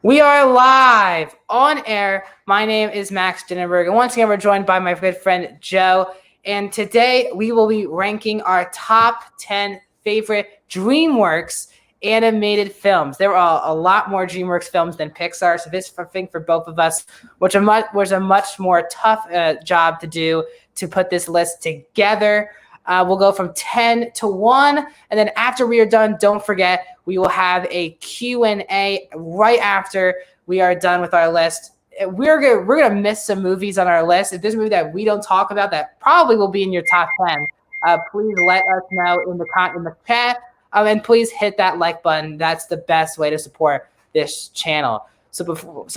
We are live on air. My name is Max Dinenberg, and once again, we're joined by my good friend Joe. And today we will be ranking our top 10 favorite Dreamworks animated films. There are a lot more Dreamworks films than Pixar, so this thing for both of us was a much more tough job to do to put this list together. We'll go from 10 to 1, and then after we are done, don't forget, we will have a Q&A right after we are done with our list. We're gonna miss some movies on our list. If there's a movie that we don't talk about that probably will be in your top 10, please let us know in the chat, and please hit that like button. That's the best way to support this channel. So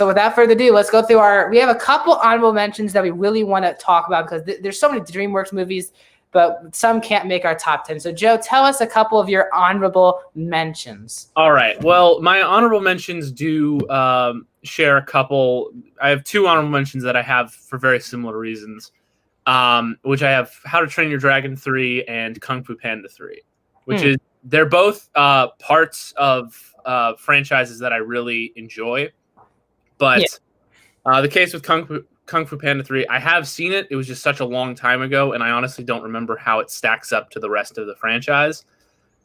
without further ado, let's go through we have a couple honorable mentions that we really want to talk about because there's so many DreamWorks movies, but some can't make our top 10. So, Joe, tell us a couple of your honorable mentions. All right. Well, my honorable mentions do share a couple. I have two honorable mentions that I have for very similar reasons, which I have How to Train Your Dragon 3 and Kung Fu Panda 3, which is they're both parts of franchises that I really enjoy. But the case with Kung Fu Panda 3, I have seen it. It was just such a long time ago, and I honestly don't remember how it stacks up to the rest of the franchise.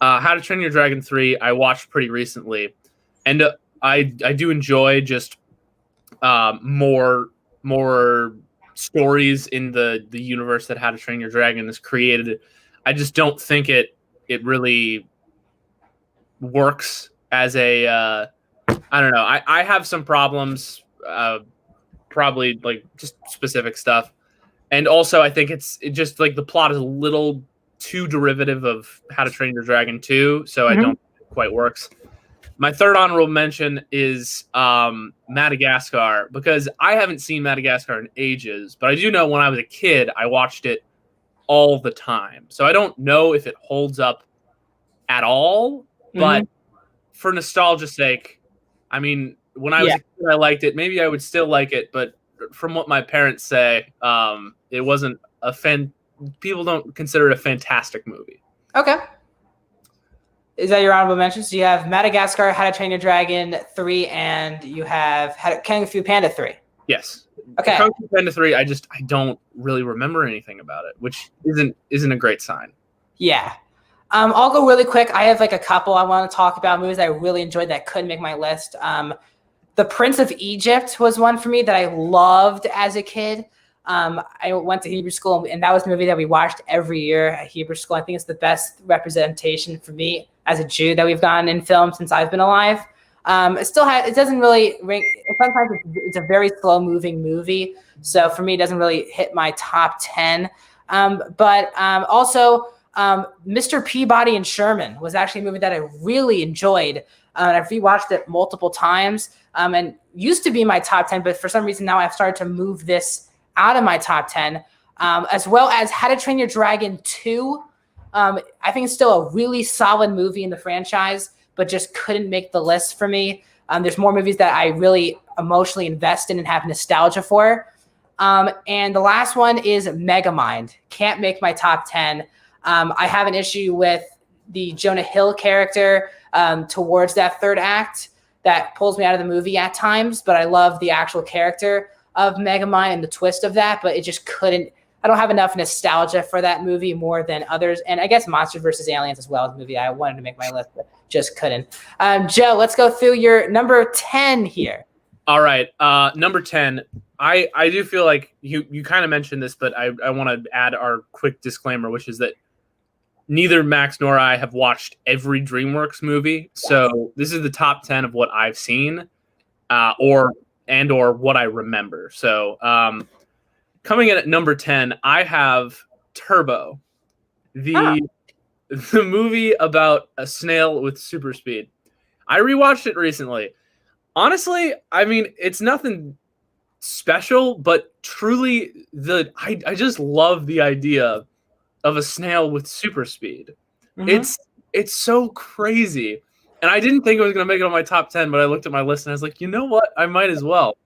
How to Train Your Dragon 3, I watched pretty recently, and I do enjoy just more stories in the universe that How to Train Your Dragon has created. I just don't think it really works as a I don't know. I have some problems. Probably like just specific stuff, and also I think it just like the plot is a little too derivative of How to Train Your Dragon 2, so I don't think it quite works. My third honorable mention is Madagascar, because I haven't seen Madagascar in ages, but I do know when I was a kid I watched it all the time, so I don't know if it holds up at all, but for nostalgia's sake, I mean, when I was a kid, I liked it. Maybe I would still like it, but from what my parents say, it wasn't people don't consider it a fantastic movie. Okay. Is that your honorable mentions? So you have Madagascar, How to Train Your Dragon 3, and you have Kung Fu Panda 3. Yes. Okay. Kung Fu Panda 3, I don't really remember anything about it, which isn't a great sign. Yeah. I'll go really quick. I have like a couple I want to talk about, movies that I really enjoyed that couldn't make my list. The Prince of Egypt was one for me that I loved as a kid. I went to Hebrew school, and that was a movie that we watched every year at Hebrew school. I think it's the best representation for me as a Jew that we've gotten in film since I've been alive. It doesn't really ring. Sometimes it's a very slow moving movie, so for me, it doesn't really hit my top 10. But also, Mr. Peabody and Sherman was actually a movie that I really enjoyed. And I've rewatched it multiple times, and used to be my top 10, but for some reason now I've started to move this out of my top 10, as well as How to Train Your Dragon 2. I think it's still a really solid movie in the franchise, but just couldn't make the list for me. There's more movies that I really emotionally invest in and have nostalgia for. And the last one is Megamind. Can't make my top 10. I have an issue with the Jonah Hill character towards that third act that pulls me out of the movie at times, but I love the actual character of Megamind and the twist of that, but it just couldn't. I don't have enough nostalgia for that movie more than others, and I guess Monsters vs. Aliens as well as a movie I wanted to make my list, but just couldn't. Joe, let's go through your number 10 here. All right, number 10. I do feel like you kind of mentioned this, but I want to add our quick disclaimer, which is that neither Max nor I have watched every DreamWorks movie, so this is the top 10 of what I've seen, or what I remember. So, coming in at number 10, I have Turbo, the movie about a snail with super speed. I rewatched it recently. Honestly, I mean, it's nothing special, but truly, I just love the idea of a snail with super speed. It's so crazy, and I didn't think it was going to make it on my top 10, but I looked at my list and I was like, you know what, I might as well.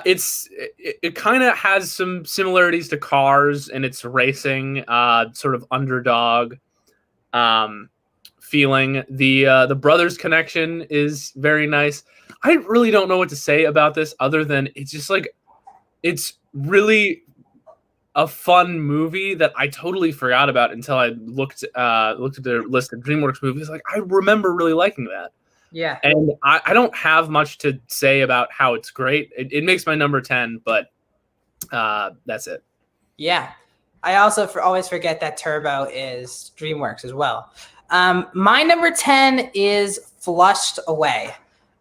It kind of has some similarities to Cars in its racing, sort of underdog feeling. The brothers connection is very nice. I really don't know what to say about this other than it's just like it's really a fun movie that I totally forgot about until I looked at their list of DreamWorks movies. Like, I remember really liking that. Yeah. And I don't have much to say about how it's great. It makes my number 10, but that's it. Yeah. I also always forget that Turbo is DreamWorks as well. My number 10 is Flushed Away,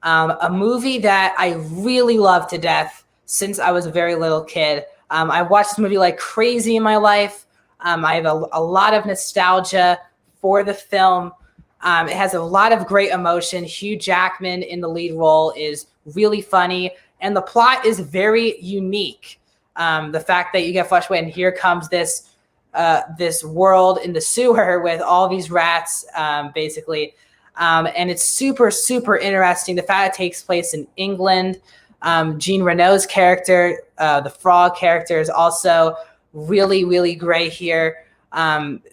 a movie that I really love to death since I was a very little kid. I watched this movie like crazy in my life. I have a lot of nostalgia for the film. It has a lot of great emotion. Hugh Jackman in the lead role is really funny, and the plot is very unique. The fact that you get flushed away and here comes this world in the sewer with all these rats, basically. And it's super, super interesting. The fact it takes place in England. Jean Reno's character, the frog character, is also really, really great here.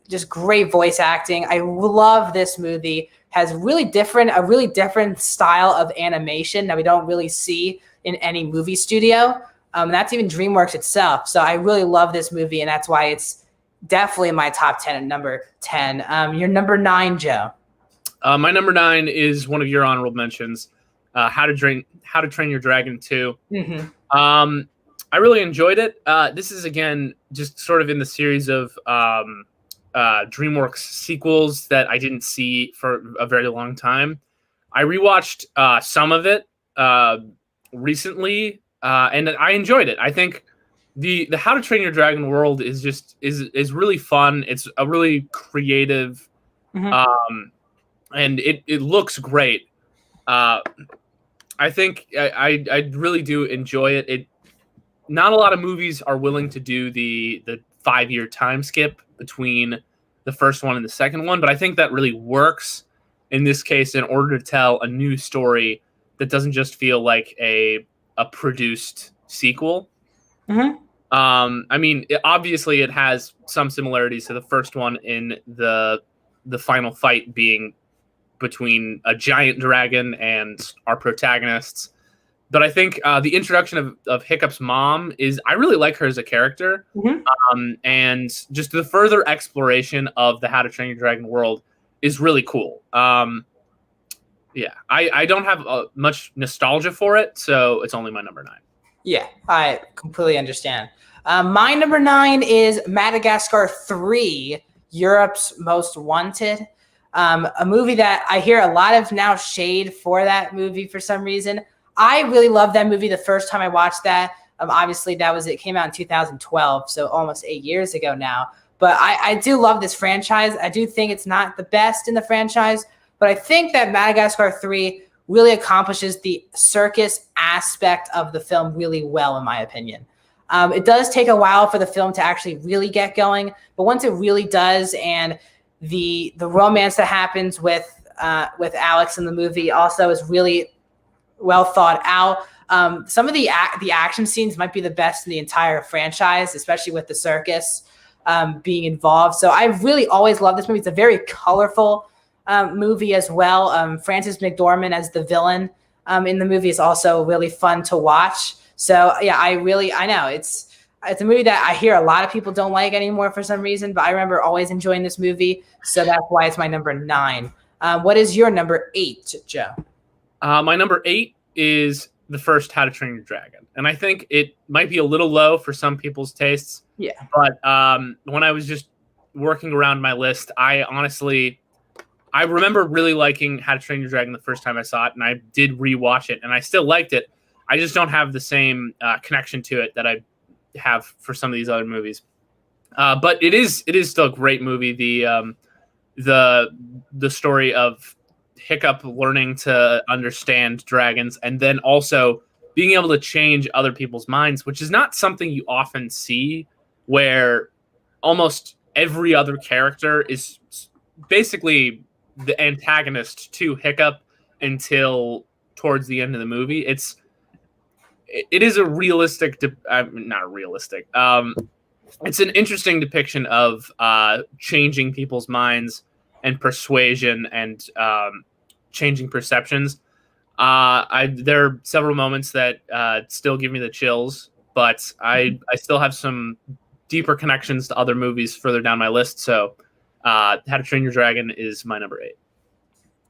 Just great voice acting. I love this movie. Has a really different style of animation that we don't really see in any movie studio. That's even DreamWorks itself. So I really love this movie, and that's why it's definitely in my top 10 at number 10. Your number 9, Joe. My number 9 is one of your honorable mentions, How to Train Your Dragon 2. Mm-hmm. I really enjoyed it. This is, again, just sort of in the series of DreamWorks sequels that I didn't see for a very long time. I rewatched some of it recently, and I enjoyed it. I think the How to Train Your Dragon world is really fun. It's a really creative, and it looks great. I think I really do enjoy it. Not a lot of movies are willing to do the 5-year time skip between the first one and the second one, but I think that really works in this case in order to tell a new story that doesn't just feel like a produced sequel. Mm-hmm. I mean, obviously it has some similarities to the first one in the final fight being between a giant dragon and our protagonists. But I think the introduction of Hiccup's mom I really like her as a character. Mm-hmm. And just the further exploration of the How to Train Your Dragon world is really cool. Yeah, I don't have much nostalgia for it, so it's only my number 9. Yeah, I completely understand. My number 9 is Madagascar 3, Europe's Most Wanted. A movie that I hear a lot of now shade for that movie for some reason. I really loved that movie the first time I watched that. Obviously, it came out in 2012, so almost 8 years ago now. But I do love this franchise. I do think it's not the best in the franchise, but I think that Madagascar 3 really accomplishes the circus aspect of the film really well, in my opinion. It does take a while for the film to actually really get going, but once it really does, and the romance that happens with Alex in the movie also is really well thought out. Some of the action scenes might be the best in the entire franchise, especially with the circus being involved. So I really always love this movie. It's a very colorful movie as well. Frances McDormand as the villain in the movie is also really fun to watch. So yeah, I know it's a movie that I hear a lot of people don't like anymore for some reason, but I remember always enjoying this movie. So that's why it's my number 9. What is your number 8, Joe? My number 8 is the first How to Train Your Dragon. And I think it might be a little low for some people's tastes. Yeah. But when I was just working around my list, I remember really liking How to Train Your Dragon the first time I saw it, and I did rewatch it, and I still liked it. I just don't have the same connection to it that I have for some of these other movies. But it is still a great movie. The story of Hiccup learning to understand dragons and then also being able to change other people's minds, which is not something you often see, where almost every other character is basically the antagonist to Hiccup until towards the end of the movie. It is a realistic, not realistic. It's an interesting depiction of changing people's minds and persuasion and changing perceptions. There are several moments that still give me the chills, but I still have some deeper connections to other movies further down my list. So How to Train Your Dragon is my number 8.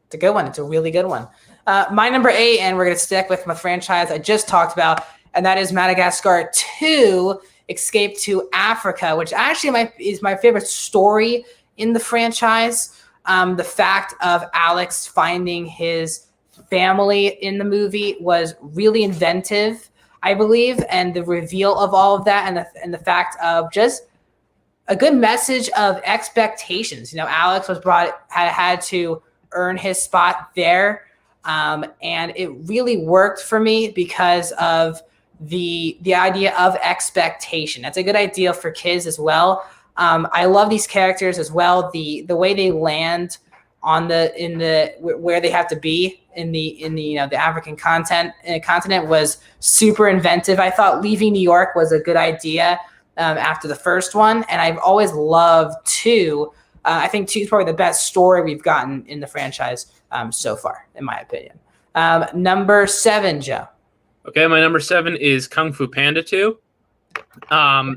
It's a good one. It's a really good one. My number 8, and we're going to stick with my franchise I just talked about, and that is Madagascar 2, Escape to Africa, which actually is my favorite story in the franchise. The fact of Alex finding his family in the movie was really inventive, I believe, and the reveal of all of that, and the fact of just a good message of expectations. You know, Alex had to earn his spot there, and it really worked for me because of the idea of expectation. That's a good idea for kids as well. I love these characters as well. The way they land on where they have to be in the the African continent was super inventive. I thought leaving New York was a good idea after the first one, and I've always loved 2. I think 2 is probably the best story we've gotten in the franchise so far, in my opinion. Number 7, Joe. Okay, my number 7 is Kung Fu Panda 2.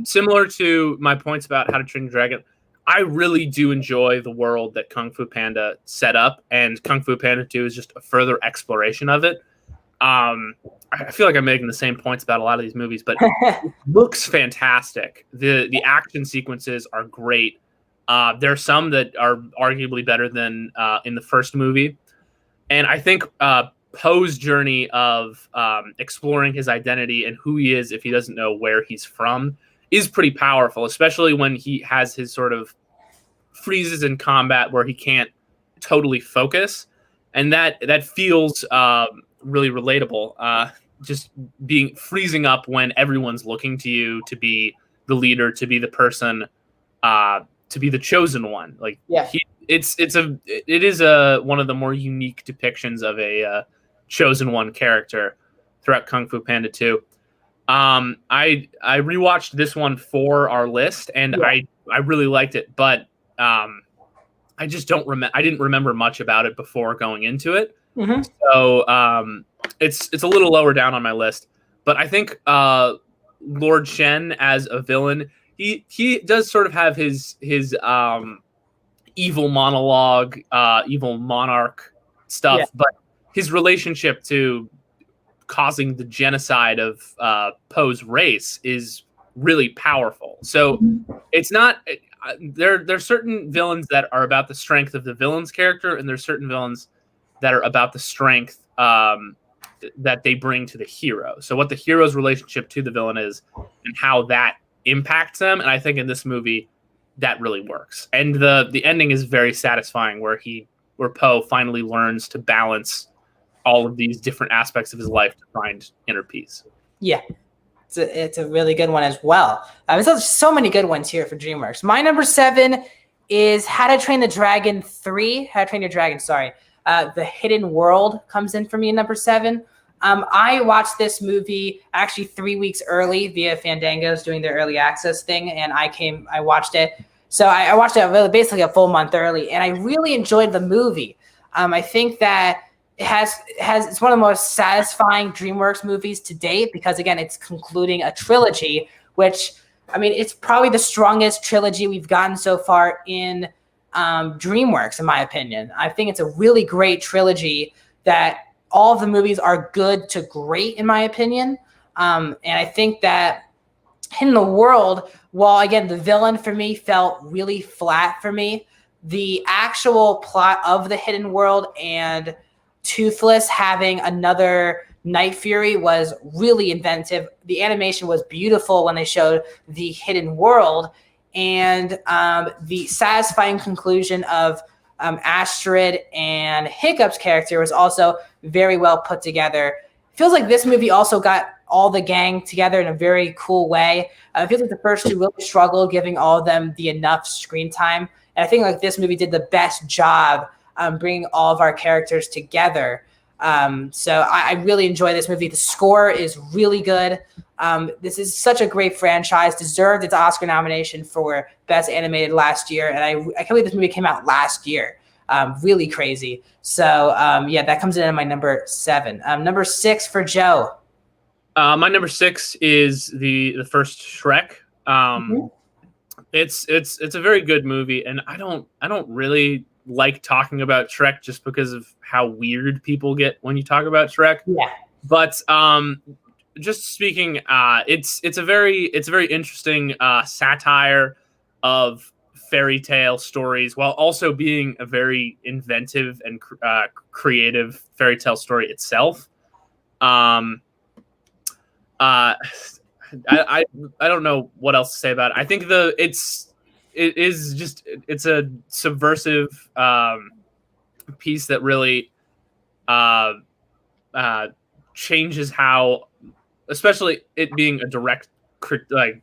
Similar to my points about How to Train Your Dragon, I really do enjoy the world that Kung Fu Panda set up, and Kung Fu Panda 2 is just a further exploration of it. I feel like I'm making the same points about a lot of these movies, but it looks fantastic. The action sequences are great. There are some that are arguably better than in the first movie. And I think Poe's journey of exploring his identity and who he is if he doesn't know where he's from is pretty powerful, especially when he has his sort of freezes in combat where he can't totally focus. And that feels really relatable. Just freezing up when everyone's looking to you to be the leader, to be the person, to be the chosen one. Like, yeah, it is one of the more unique depictions of a chosen one character throughout Kung Fu Panda 2. I rewatched this one for our list, and yeah. I really liked it, but I just don't remember. I didn't remember much about it before going into it. Mm-hmm. So it's a little lower down on my list. But I think Lord Shen as a villain, he does sort of have his evil monologue, evil monarch stuff, yeah. But his relationship to causing the genocide of Poe's race is really powerful. So it's not there's certain villains that are about the strength of the villain's character, and there's certain villains that are about the strength that they bring to the hero. So what the hero's relationship to the villain is and how that impacts them. And I think in this movie that really works. And the ending is very satisfying where Poe finally learns to balance all of these different aspects of his life to find inner peace. Yeah. It's a really good one as well. There's so many good ones here for DreamWorks. My number 7 is How to Train the Dragon 3. How to Train Your Dragon, sorry. The Hidden World comes in for me in number 7. I watched this movie actually 3 weeks early via Fandango's doing their early access thing, and I watched it. So I watched it really basically a full month early, and I really enjoyed the movie. I think that it's one of the most satisfying DreamWorks movies to date because, again, it's concluding a trilogy, which, I mean, it's probably the strongest trilogy we've gotten so far in DreamWorks, in my opinion. I think it's a really great trilogy that all of the movies are good to great, in my opinion. And I think that in the world, while, again, the villain for me felt really flat for me, the actual plot of the Hidden World and Toothless having another Night Fury was really inventive. The animation was beautiful when they showed the Hidden World, and the satisfying conclusion of Astrid and Hiccup's character was also very well put together. It feels like this movie also got all the gang together in a very cool way. It feels like the first two really struggled giving all of them the enough screen time, and I think like this movie did the best job bringing all of our characters together. So I really enjoy this movie. The score is really good. This is such a great franchise, deserved its Oscar nomination for Best Animated last year. And I can't believe this movie came out last year. Really crazy. So yeah, that comes in at my number 7. Number 6 for Joe. My number 6 is the first Shrek. Mm-hmm. It's a very good movie, and I don't really like talking about Shrek just because of how weird people get when you talk about Shrek. Yeah. But just speaking, it's a very interesting satire of fairy tale stories, while also being a very inventive and creative fairy tale story itself. Um, uh, I don't know what else to say about it. I think it's a subversive piece that really uh, changes how, especially it being a direct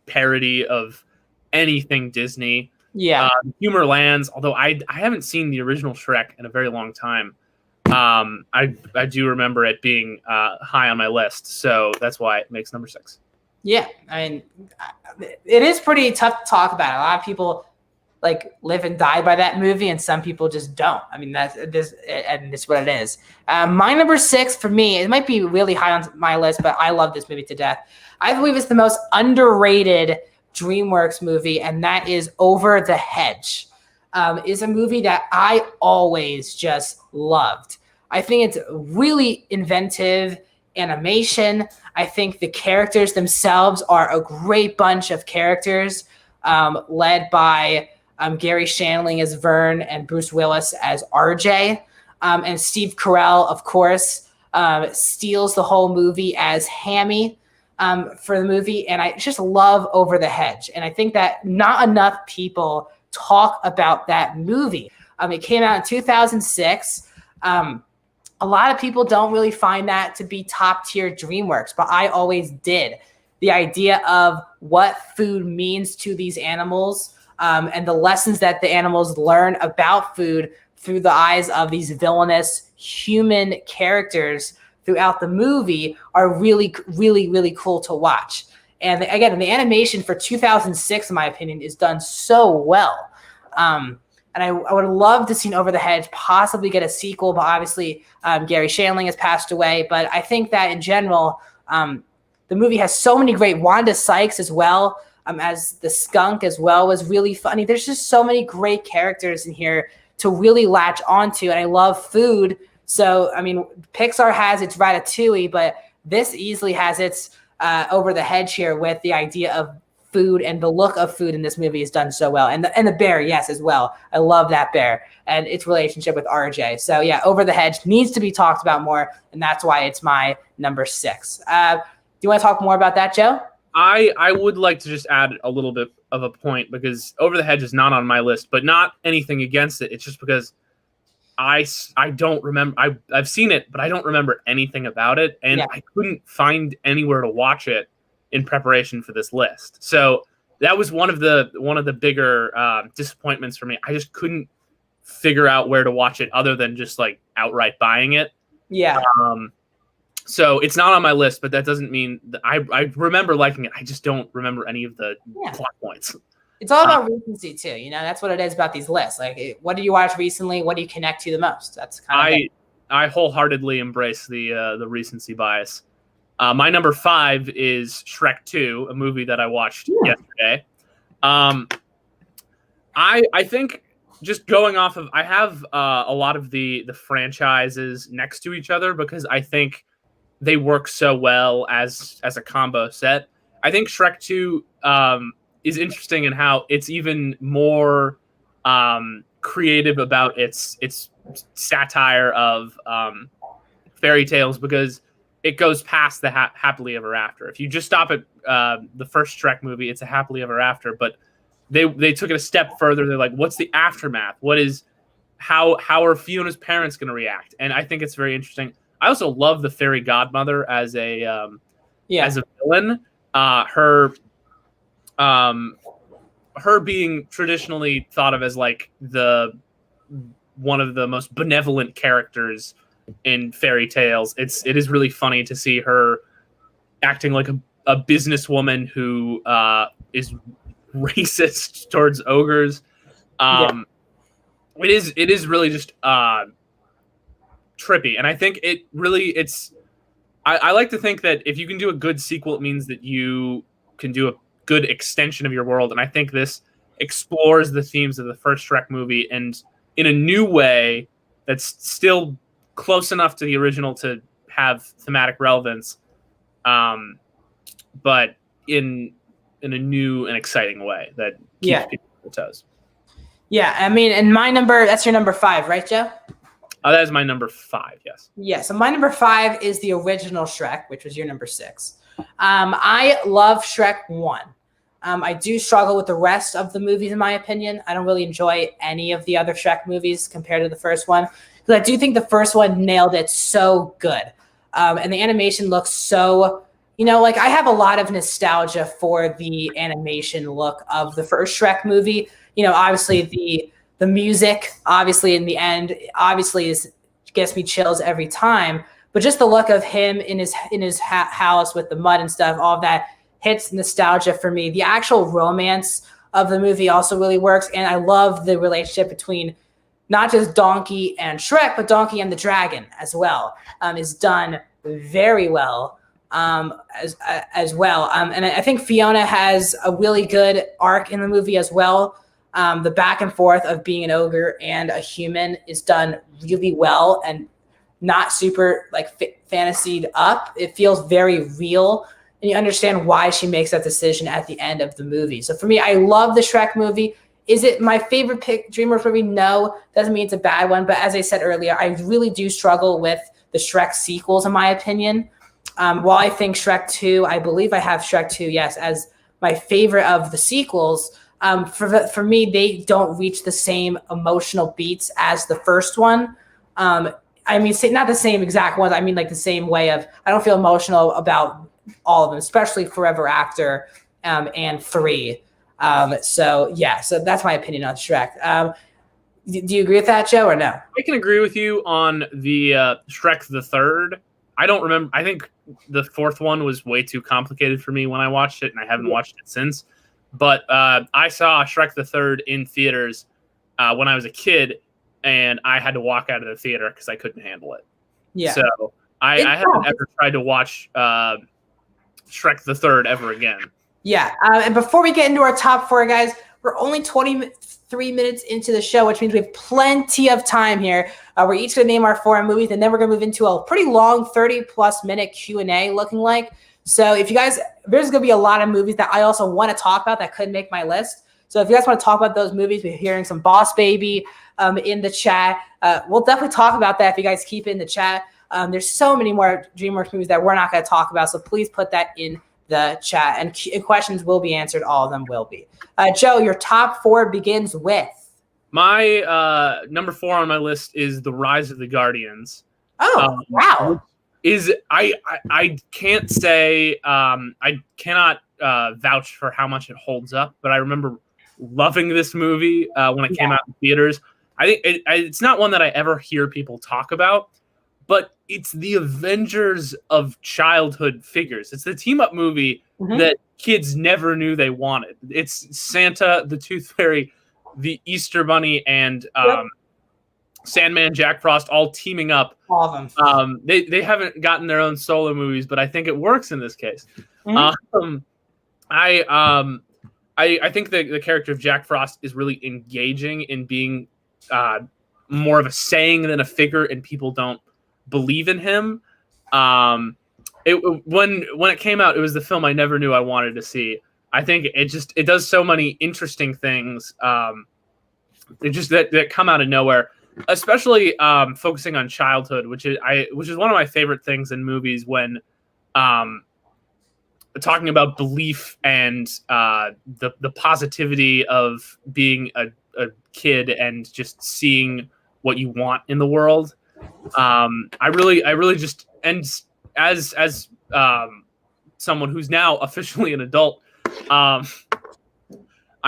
parody of anything Disney. Yeah. Humor lands, although I haven't seen the original Shrek in a very long time. I do remember it being high on my list, so that's why it makes number 6. Yeah, I mean, it is pretty tough to talk about. A lot of people like live and die by that movie, and some people just don't. I mean, that's this, and it's what it is. My number 6 for me, it might be really high on my list, but I love this movie to death. I believe it's the most underrated DreamWorks movie, and that is Over the Hedge. Is a movie that I always just loved. I think it's really inventive animation. I think the characters themselves are a great bunch of characters, led by Gary Shandling as Vern and Bruce Willis as RJ. And Steve Carell, of course, steals the whole movie as Hammy for the movie. And I just love Over the Hedge. And I think that not enough people talk about that movie. It came out in 2006. A lot of people don't really find that to be top tier DreamWorks, but I always did. The idea of what food means to these animals, and the lessons that the animals learn about food through the eyes of these villainous human characters throughout the movie are really, really, really cool to watch. And again, the animation for 2006, in my opinion, is done so well. And I would love to see Over the Hedge possibly get a sequel, but obviously Gary Shandling has passed away. But I think that in general, the movie has so many great. Wanda Sykes as well, as the skunk as well, was really funny. There's just so many great characters in here to really latch onto. And I love food. So, I mean, Pixar has its Ratatouille, but this easily has its Over the Hedge here with the idea of food, and the look of food in this movie is done so well. And the bear, yes, as well. I love that bear and its relationship with RJ. So yeah, Over the Hedge needs to be talked about more, and that's why it's my number 6. Do you want to talk more about that, Joe? I would like to just add a little bit of a point, because Over the Hedge is not on my list, but not anything against it. It's just because I don't remember. I've seen it, but I don't remember anything about it, and I couldn't find anywhere to watch it in preparation for this list. So that was one of the bigger disappointments for me. I just couldn't figure out where to watch it other than just like outright buying it. Yeah. So it's not on my list, but that doesn't mean that I remember liking it. I just don't remember any of the plot points. It's all about recency too. You know, that's what it is about these lists. Like, what did you watch recently? What do you connect to the most? That's kind of I wholeheartedly embrace the recency bias. My number 5 is Shrek 2, a movie that I watched yesterday. I think, just going off of, I have a lot of the franchises next to each other because I think they work so well as a combo set. I think Shrek 2 is interesting in how it's even more creative about its satire of fairy tales, because it goes past the happily ever after. If you just stop at the first Shrek movie, it's a happily ever after, but they took it a step further. They're like, what's the aftermath? How are Fiona's parents going to react? And I think it's very interesting. I also love the fairy godmother as a villain. Her being traditionally thought of as like one of the most benevolent characters in fairy tales. It is really funny to see her acting like a businesswoman who is racist towards ogres. It is really just trippy, and I think I like to think that if you can do a good sequel, it means that you can do a good extension of your world, and I think this explores the themes of the first Shrek movie and in a new way that's still close enough to the original to have thematic relevance, but in a new and exciting way that keeps people on their toes. Yeah, I mean, and that's your number 5, right, Joe? That is my number 5, yes. Yeah, so my number 5 is the original Shrek, which was your number 6. I love Shrek 1. I do struggle with the rest of the movies, in my opinion. I don't really enjoy any of the other Shrek movies compared to the first one, because I do think the first one nailed it so good. And the animation looks so, like I have a lot of nostalgia for the animation look of the first Shrek movie. Obviously the music, obviously in the end, obviously gets me chills every time. But just the look of him in his house with the mud and stuff, all of that hits nostalgia for me. The actual romance of the movie also really works, and I love the relationship between not just Donkey and Shrek, but Donkey and the dragon as well. Is done very well as well. And I think Fiona has a really good arc in the movie as well. The back and forth of being an ogre and a human is done really well and not super fantasied up. It feels very real, and you understand why she makes that decision at the end of the movie. So for me, I love the Shrek movie. Is it my favorite DreamWorks movie? No, doesn't mean it's a bad one. But as I said earlier, I really do struggle with the Shrek sequels, in my opinion. While I think Shrek 2, I believe I have Shrek 2, yes, as my favorite of the sequels. For me, they don't reach the same emotional beats as the first one. I mean, not the same exact ones. I mean, the same way of, I don't feel emotional about all of them, especially Forever After and 3. So that's my opinion on Shrek. Do you agree with that, Joe, or no? I can agree with you on the Shrek the Third. I don't remember. I think the fourth one was way too complicated for me when I watched it, and I haven't watched it since. But I saw Shrek the Third in theaters when I was a kid, and I had to walk out of the theater because I couldn't handle it. Yeah. So I haven't ever tried to watch Shrek the Third ever again. Yeah. And before we get into our top 4, guys, we're only 23 minutes into the show, which means we have plenty of time here. We're each going to name our 4 movies, and then we're going to move into a pretty long 30-plus minute Q&A looking like. So if you guys, there's going to be a lot of movies that I also want to talk about that could make my list. So if you guys want to talk about those movies, we're hearing some Boss Baby in the chat. We'll definitely talk about that if you guys keep it in the chat. There's so many more DreamWorks movies that we're not going to talk about, so please put that in the chat, and questions will be answered. All of them will be. Joe, your top 4 begins with? My number 4 on my list is The Rise of the Guardians. Oh, wow. I can't say I cannot vouch for how much it holds up, but I remember loving this movie when it came out in theaters. I think it's not one that I ever hear people talk about, but it's the Avengers of childhood figures. It's the team-up movie that kids never knew they wanted. It's Santa, the Tooth Fairy, the Easter Bunny, and Sandman, Jack Frost, all teaming up. All of them. They haven't gotten their own solo movies, but I think it works in this case. I think the character of Jack Frost is really engaging in being more of a saying than a figure, and people don't believe in him. When it came out, it was the film I never knew I wanted to see. I think it does so many interesting things. That come out of nowhere, especially focusing on childhood, which is one of my favorite things in movies when talking about belief and the positivity of being a kid and just seeing what you want in the world. I really just, and as someone who's now officially an adult, I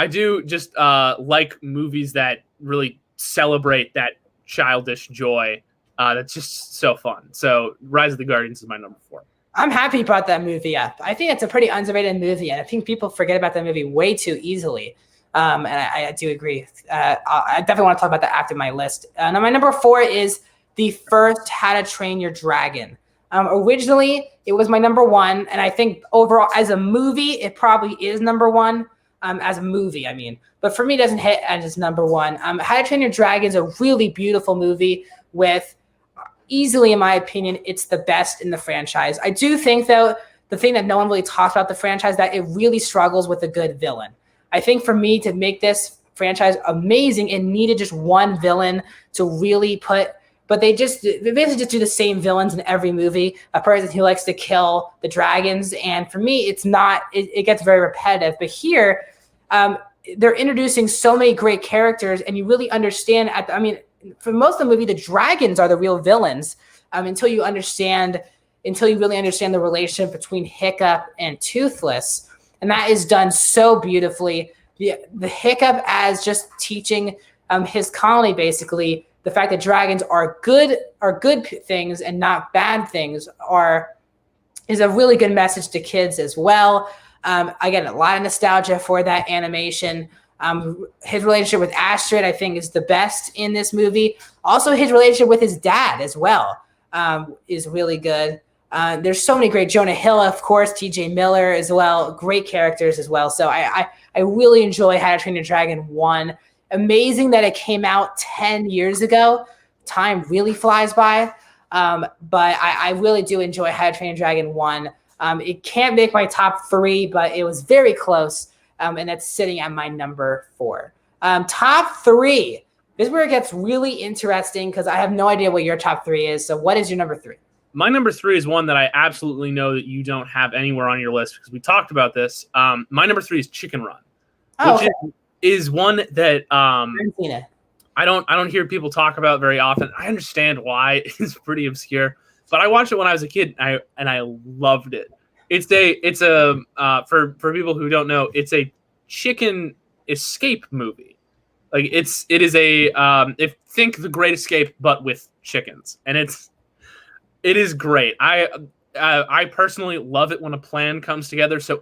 do just like movies that really celebrate that childish joy. That's just so fun. So Rise of the Guardians is my number 4. I'm happy you brought that movie up. I think it's a pretty underrated movie, and I think people forget about that movie way too easily. And I do agree. I definitely want to talk about that after my list. Now, my number 4 is the first How to Train Your Dragon. Originally, it was my number 1, and I think overall, as a movie, it probably is number 1. As a movie, I mean. But for me, it doesn't hit as number 1. How to Train Your Dragon is a really beautiful movie with, easily, in my opinion, it's the best in the franchise. I do think, though, the thing that no one really talks about the franchise, that it really struggles with a good villain. I think for me to make this franchise amazing, it needed just one villain to really put, but they basically just do the same villains in every movie. A person who likes to kill the dragons. And for me, it gets very repetitive. But here, they're introducing so many great characters, and you really understand for most of the movie, the dragons are the real villains, until you really understand the relationship between Hiccup and Toothless. And that is done so beautifully. The Hiccup as just teaching his colony, basically, the fact that dragons are good things and not bad things is a really good message to kids as well. I get a lot of nostalgia for that animation. His relationship with Astrid, I think, is the best in this movie. Also, his relationship with his dad as well is really good. There's so many great, Jonah Hill, of course, TJ Miller as well, great characters as well. So I really enjoy How to Train Your Dragon 1. Amazing that it came out 10 years ago. Time really flies by. But I really do enjoy How to Train Your Dragon 1. It can't make my top 3, but it was very close. And that's sitting at my number 4. Top 3. This is where it gets really interesting because I have no idea what your top 3 is. So what is your number 3? My number 3 is one that I absolutely know that you don't have anywhere on your list because we talked about this. My number 3 is Chicken Run, which is one that I haven't seen it. I don't hear people talk about very often. I understand why. It's pretty obscure, but I watched it when I was a kid, and I loved it. It's a for people who don't know, it's a chicken escape movie. Like it is think The Great Escape, but with chickens, and it is great. I personally love it when a plan comes together. So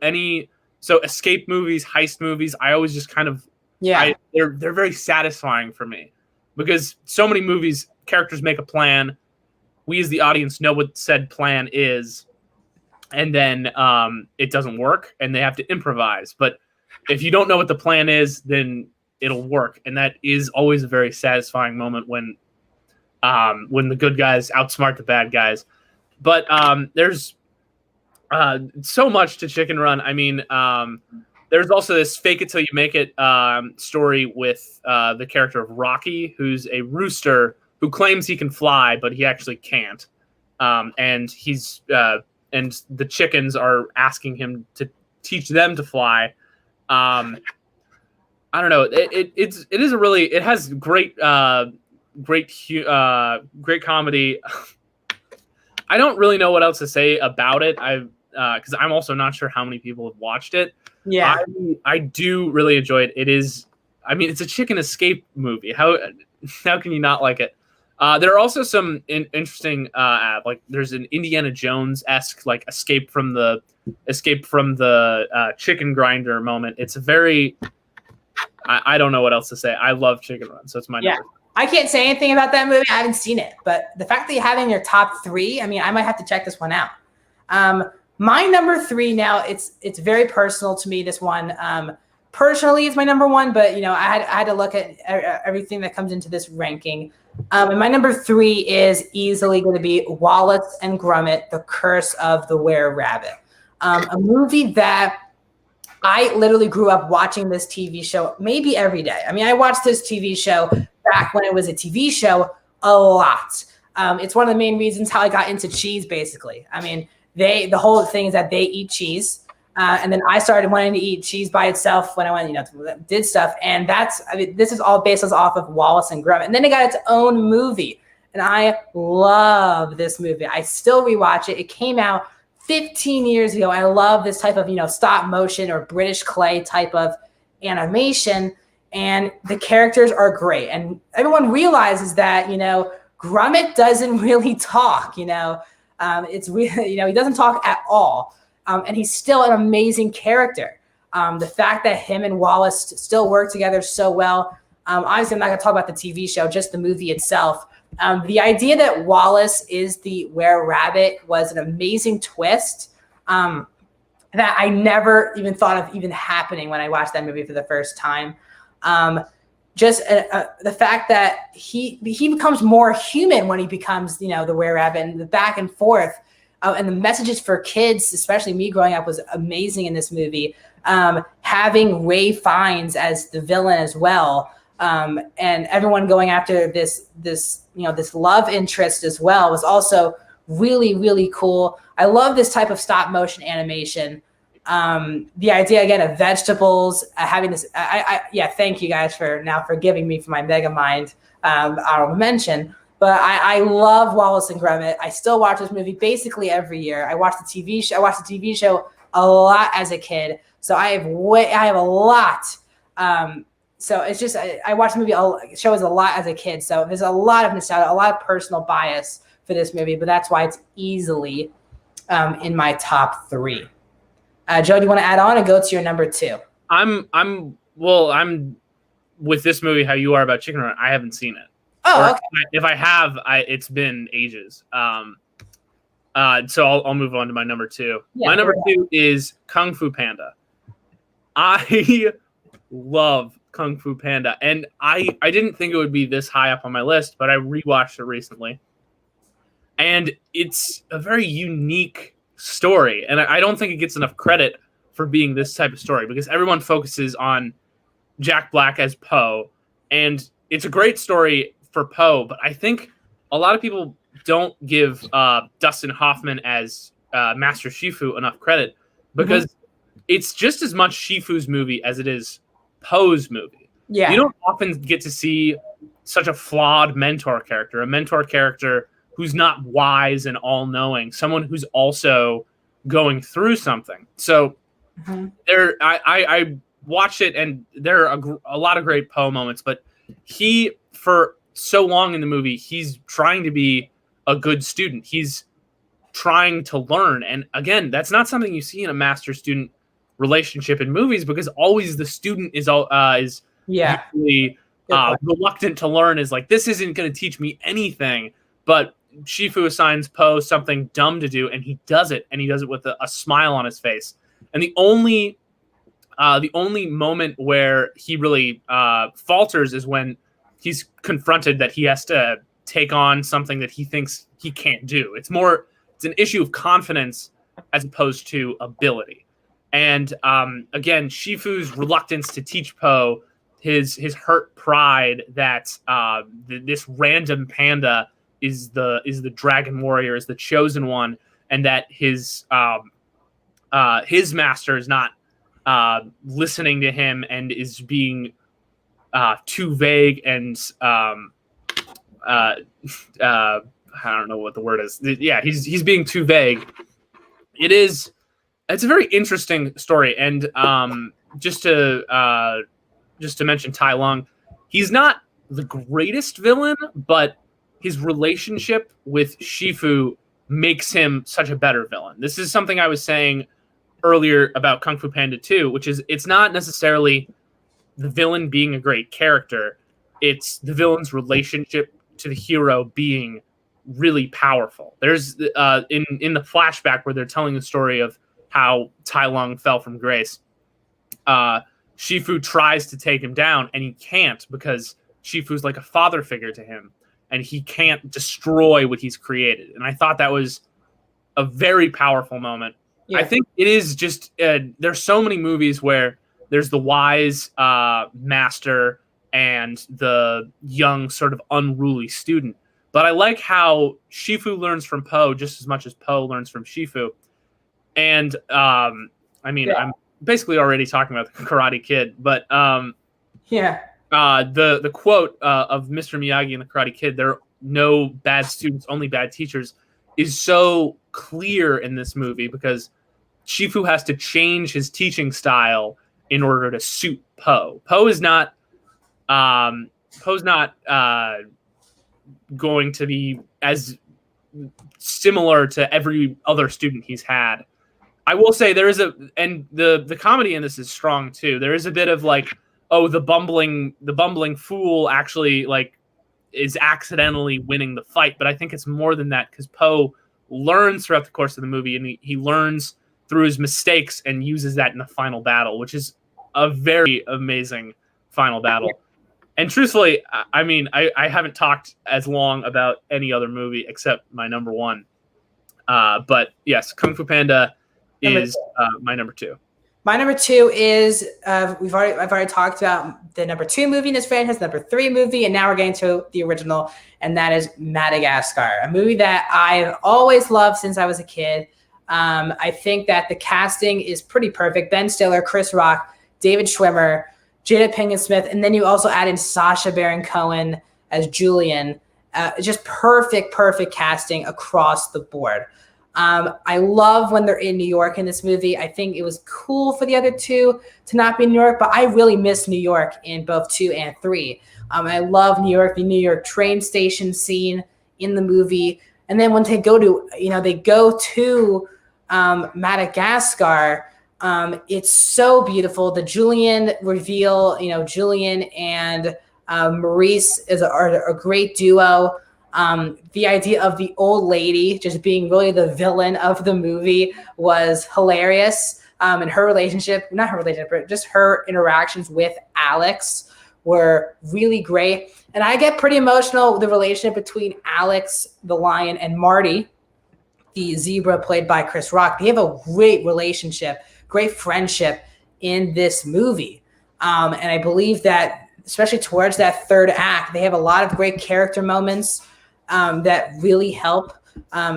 escape movies, heist movies, I always just kind of they're very satisfying for me because so many movies, characters make a plan, we as the audience know what said plan is, and then it doesn't work and they have to improvise. But if you don't know what the plan is, then it'll work, and that is always a very satisfying moment when the good guys outsmart the bad guys. But there's so much to Chicken Run. I mean, there's also this fake it till you make it story with the character of Rocky, who's a rooster who claims he can fly, but he actually can't. And the chickens are asking him to teach them to fly. I don't know. It has great comedy. I don't really know what else to say about it. Because I'm also not sure how many people have watched it. Yeah, I do really enjoy it. It's a chicken escape movie. How can you not like it? There are also some interesting like there's an Indiana Jones-esque like escape from the chicken grinder moment. It's a very I don't know what else to say. I love Chicken Run, so it's my number. I can't say anything about that movie. I haven't seen it, but the fact that you have it in your top 3, I mean, I might have to check this one out. My number 3 now, it's very personal to me. This one, personally, is my number 1, but I had to look at everything that comes into this ranking. And my number 3 is easily going to be Wallace and Gromit: The Curse of the Were-Rabbit, a movie that I literally grew up watching this TV show maybe every day. I mean, I watched this TV show back when it was a TV show a lot. It's one of the main reasons how I got into cheese, basically. I mean, the whole thing is that they eat cheese. And then I started wanting to eat cheese by itself when I went, did stuff. And this is all based off of Wallace and Gromit. And then it got its own movie. And I love this movie. I still rewatch it. It came out 15 years ago. I love this type of, stop motion or British clay type of animation. And the characters are great. And everyone realizes that, Gromit doesn't really talk, it's really, he doesn't talk at all. And he's still an amazing character. The fact that him and Wallace still work together so well. Obviously, I'm not going to talk about the TV show, just the movie itself. The idea that Wallace is the were-rabbit was an amazing twist that I never even thought of even happening when I watched that movie for the first time. The fact that he becomes more human when he becomes, the were-rabbit, and the back and forth. And the messages for kids, especially me growing up, was amazing in this movie. Having Ray Fiennes as the villain as well, and everyone going after this love interest as well was also really, really cool. I love this type of stop motion animation. The idea again of vegetables, having this. Thank you guys for forgiving me for my Mega Mind honorable mention. But I love Wallace and Gromit. I still watch this movie basically every year. I watched the TV show. I watched the TV show a lot as a kid, so I have a lot. So it's just I watched the movie shows a lot as a kid. So there's a lot of nostalgia, a lot of personal bias for this movie. But that's why it's easily in my top 3. Joe, do you want to add on and go to your number 2? I'm with this movie how you are about Chicken Run. I haven't seen it. Oh, okay. If I have, it's been ages. So I'll move on to my number 2. Yeah, my number 2 is Kung Fu Panda. I love Kung Fu Panda, and I didn't think it would be this high up on my list, but I rewatched it recently, and it's a very unique story, and I don't think it gets enough credit for being this type of story because everyone focuses on Jack Black as Po, and it's a great story for Po, but I think a lot of people don't give Dustin Hoffman as Master Shifu enough credit because it's just as much Shifu's movie as it is Po's movie. Yeah. You don't often get to see such a flawed mentor character, a mentor character who's not wise and all-knowing, someone who's also going through something. So I watched it, and there are a lot of great Po moments, but he, for so long in the movie, he's trying to be a good student. He's trying to learn. And again, that's not something you see in a master-student relationship in movies because always the student is usually reluctant to learn, is like, this isn't going to teach me anything. But Shifu assigns Po something dumb to do, and he does it, and he does it with a smile on his face. And the only moment where he really falters is when he's confronted that he has to take on something that he thinks he can't do. It's an issue of confidence as opposed to ability. And again, Shifu's reluctance to teach Po, his hurt pride that this random panda is the dragon warrior, is the chosen one, and that his master is not listening to him and is being too vague and I don't know what the word is. Yeah, he's being too vague. It's a very interesting story, and just to mention Tai Lung, he's not the greatest villain, but his relationship with Shifu makes him such a better villain. This is something I was saying earlier about Kung Fu Panda 2, which is it's not necessarily the villain being a great character. It's the villain's relationship to the hero being really powerful. There's in the flashback where they're telling the story of how Tai Lung fell from grace. Shifu tries to take him down, and he can't because Shifu's like a father figure to him, and he can't destroy what he's created. And I thought that was a very powerful moment. Yeah. I think it is just there's so many movies where there's the wise master and the young sort of unruly student. But I like how Shifu learns from Po just as much as Po learns from Shifu. And I'm basically already talking about the Karate Kid, but the quote of Mr. Miyagi in the Karate Kid, there are no bad students, only bad teachers, is so clear in this movie because Shifu has to change his teaching style in order to suit Po. Po's not going to be as similar to every other student he's had. I will say there is and the comedy in this is strong too. There is a bit of like, oh, the bumbling fool actually like is accidentally winning the fight, but I think it's more than that because Poe learns throughout the course of the movie, and he learns through his mistakes and uses that in the final battle, which is a very amazing final battle. And truthfully, I mean, I haven't talked as long about any other movie except my number one. But yes, Kung Fu Panda is my number two. My number two is I've already talked about the number two movie in this franchise, number three movie, and now we're getting to the original, and that is Madagascar, a movie that I've always loved since I was a kid. I think that the casting is pretty perfect. Ben Stiller, Chris Rock, David Schwimmer, Jada Pinkett Smith, and then you also add in Sacha Baron Cohen as Julian. Just perfect casting across the board. I love when they're in New York in this movie. I think it was cool for the other two to not be in New York, but I really miss New York in both 2 and 3. I love New York, the New York train station scene in the movie. And then when they go to Madagascar, it's so beautiful. The Julian reveal, Julian and Maurice are a great duo. The idea of the old lady just being really the villain of the movie was hilarious. And her relationship, not her relationship, but just her interactions with Alex were really great. And I get pretty emotional with the relationship between Alex, the lion, and Marty, the zebra played by Chris Rock. They have a great relationship, great friendship in this movie. And I believe that, especially towards that third act, they have a lot of great character moments that really help.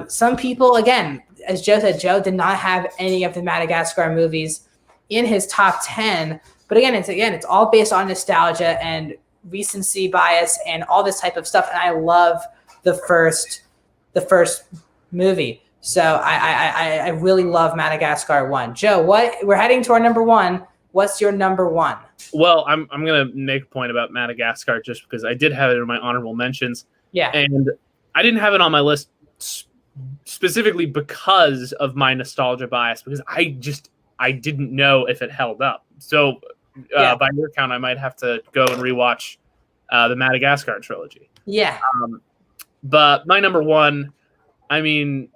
Some people, again, as Joe said, Joe did not have any of the Madagascar movies in his top 10. But it's all based on nostalgia and recency bias and all this type of stuff. And I love the first movie. So I really love Madagascar 1. Joe, we're heading to our number 1. What's your number 1? Well, I'm gonna make a point about Madagascar just because I did have it in my honorable mentions. Yeah. And I didn't have it on my list specifically because of my nostalgia bias, because I didn't know if it held up. So by your count, I might have to go and rewatch the Madagascar trilogy. Yeah. But my number 1, I mean,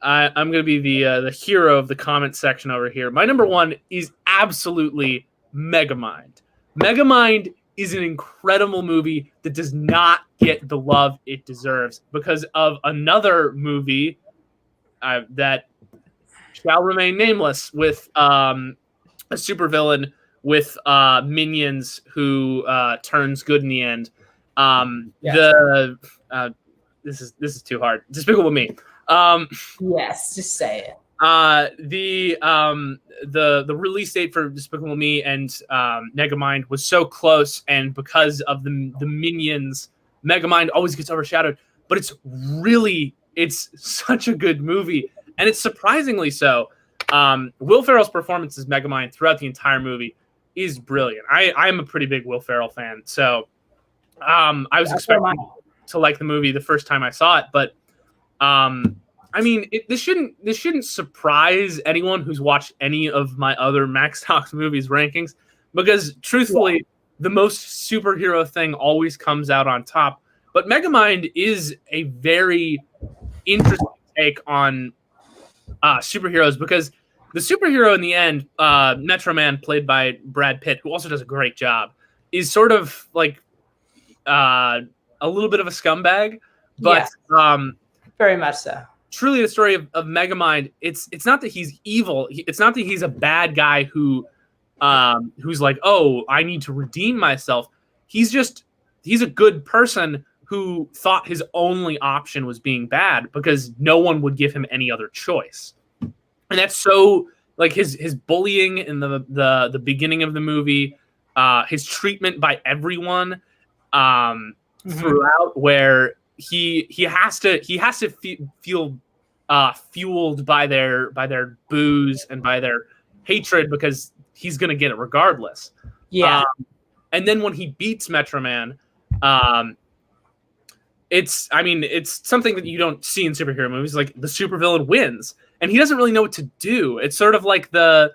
I'm going to be the hero of the comment section over here. My number 1 is absolutely Megamind. Megamind is an incredible movie that does not get the love it deserves because of another movie that shall remain nameless with a supervillain with minions who turns good in the end. This is too hard. Despicable Me. Yes, just say it. The release date for Despicable Me and Megamind was so close, and because of the minions, Megamind always gets overshadowed. But it's such a good movie, and it's surprisingly so. Will Ferrell's performance as Megamind throughout the entire movie is brilliant. I am a pretty big Will Ferrell fan, so I was expecting to like the movie the first time I saw it, but I mean, this shouldn't surprise anyone who's watched any of my other Max Talks movies rankings, because truthfully, the most superhero thing always comes out on top. But Megamind is a very interesting take on superheroes, because the superhero in the end, Metro Man, played by Brad Pitt, who also does a great job, is sort of like a little bit of a scumbag, but very much so. Truly, the story of Megamind, it's not that he's evil. It's not that he's a bad guy who's like, oh, I need to redeem myself. He's a good person who thought his only option was being bad because no one would give him any other choice. And that's so, like, his bullying in the beginning of the movie, his treatment by everyone throughout, where he has to feel fueled by their booze and by their hatred, because he's gonna get it regardless. And then when he beats Metro Man, it's something that you don't see in superhero movies. Like, the supervillain wins, and he doesn't really know what to do. It's sort of like the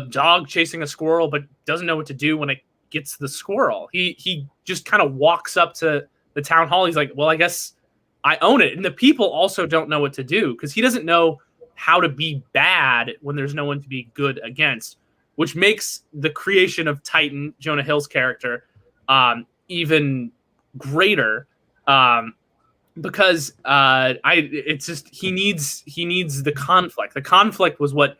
dog chasing a squirrel, but doesn't know what to do when it gets the squirrel. He just kind of walks up to the town hall. He's like, well, I guess I own it. And the people also don't know what to do because he doesn't know how to be bad when there's no one to be good against, which makes the creation of Titan, Jonah Hill's character, even greater. Because it's just he needs the conflict. The conflict was what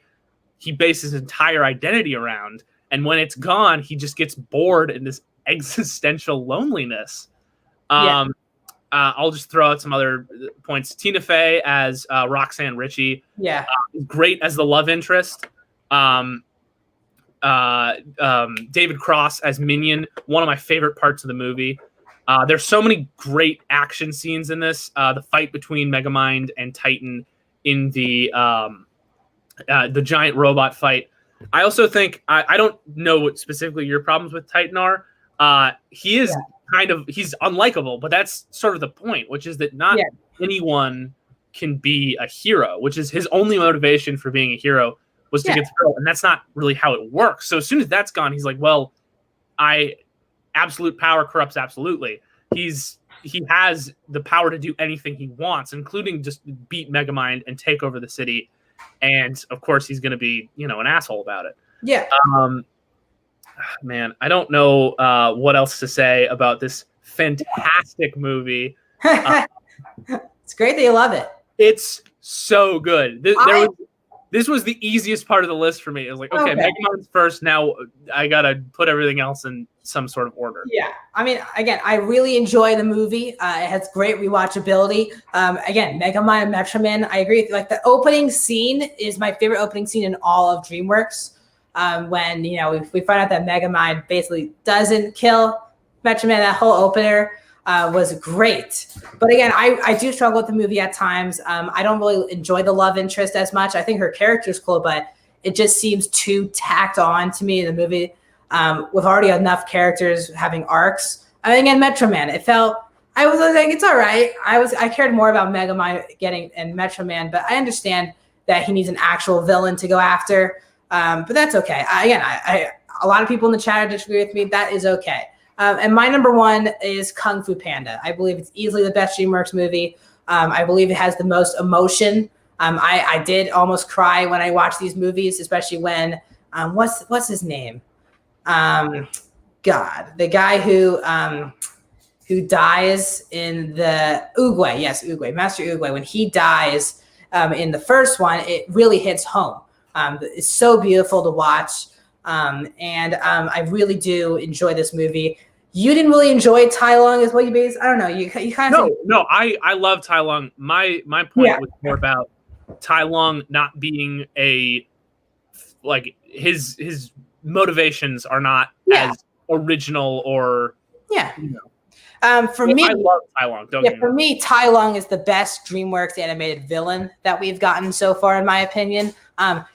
he based his entire identity around, and when it's gone, he just gets bored in this existential loneliness. I'll just throw out some other points. Tina Fey as Roxanne Ritchie, great as the love interest. David Cross as Minion, one of my favorite parts of the movie. There's so many great action scenes in this. The fight between Megamind and Titan in the giant robot fight. I also think I don't know what specifically your problems with Titan are. He is he's unlikable, but that's sort of the point, which is that not anyone can be a hero, which is his only motivation for being a hero was to get through, and that's not really how it works. So as soon as that's gone, he's like, well, absolute power corrupts absolutely. He has the power to do anything he wants, including just beat Megamind and take over the city. And of course, he's going to be, an asshole about it. Yeah. Man, I don't know what else to say about this fantastic movie. It's great that you love it. It's so good. This was the easiest part of the list for me. It was like, okay, Megamind's first. Now I got to put everything else in some sort of order. Yeah. I mean, again, I really enjoy the movie. It has great rewatchability. Again, Megamind and Metroman, I agree with you. Like, the opening scene is my favorite opening scene in all of DreamWorks. When, we find out that Megamind basically doesn't kill Metroman, that whole opener was great. But again, I do struggle with the movie at times. I don't really enjoy the love interest as much. I think her character's cool, but it just seems too tacked on to me in the movie. With already enough characters having arcs. I think in Metroman, I was like, it's all right. I cared more about Megamind and Metroman, but I understand that he needs an actual villain to go after. But that's okay. A lot of people in the chat disagree with me. That is okay. And my number one is Kung Fu Panda. I believe it's easily the best DreamWorks movie. I believe it has the most emotion. I did almost cry when I watched these movies, especially when what's his name? The guy who dies in the Oogway. Yes, Oogway, Master Oogway. When he dies in the first one, it really hits home. It's so beautiful to watch. And I really do enjoy this movie. You didn't really enjoy Tai Lung as well, you based. I don't know. You kind of no. I love Tai Lung. My point was more about Tai Lung not being his motivations are not as original or for me, I love Tai Lung. For me, Tai Lung is the best DreamWorks animated villain that we've gotten so far, in my opinion.